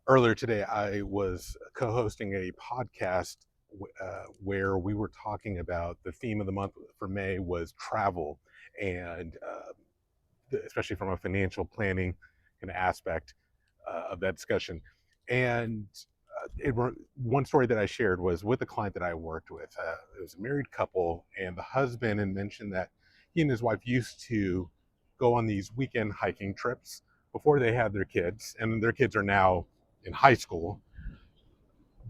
Earlier today, I was co-hosting a podcast where we were talking about the theme of the month for May was travel, and especially from a financial planning kind of aspect of that discussion. And one story that I shared was with a client that I worked with. It was a married couple, and the husband had mentioned that he and his wife used to go on these weekend hiking trips before they had their kids, and their kids are now in high school,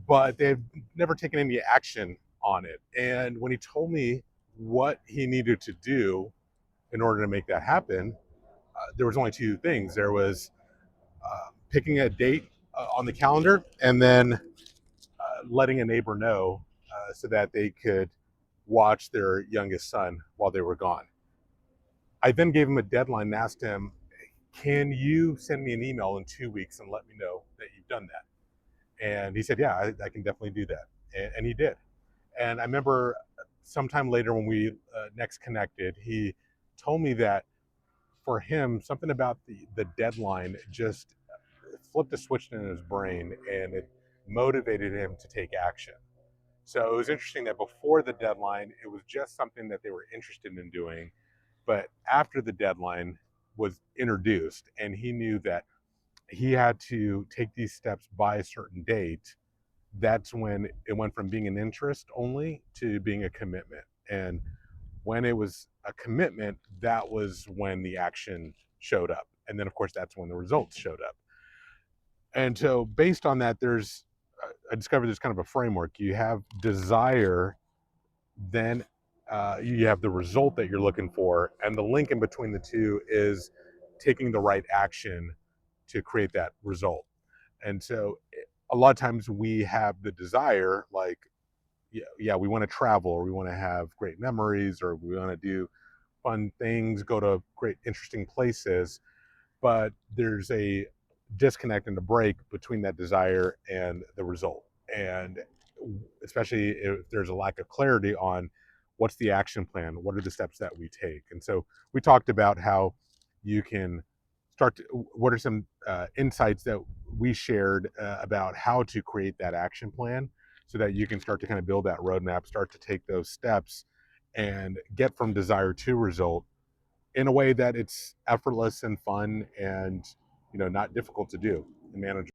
but they've never taken any action on it. And when he told me what he needed to do in order to make that happen, there was only two things. There was picking a date on the calendar, and then letting a neighbor know so that they could watch their youngest son while they were gone. I then gave him a deadline and asked him, "Can you send me an email in 2 weeks and let me know that you've done that?" And he said, "Yeah, I can definitely do that." And he did. And I remember sometime later when we next connected, he told me that for him, something about the deadline just flipped a switch in his brain, and it motivated him to take action. So it was interesting that before the deadline, it was just something that they were interested in doing. But after the deadline was introduced, and he knew that he had to take these steps by a certain date, that's when it went from being an interest only to being a commitment. And when it was a commitment, that was when the action showed up. And then, of course, that's when the results showed up. And so, based on that, I discovered there's kind of a framework. You have desire, then you have the result that you're looking for, and the link in between the two is taking the right action to create that result. And so, a lot of times we have the desire, like, yeah, we want to travel, or we want to have great memories, or we want to do fun things, go to great, interesting places, but there's a disconnect and a break between that desire and the result. And especially if there's a lack of clarity on what's the action plan, what are the steps that we take. And so we talked about how you can what are some insights that we shared about how to create that action plan so that you can start to kind of build that roadmap, start to take those steps and get from desire to result in a way that it's effortless and fun and not difficult to do and manage.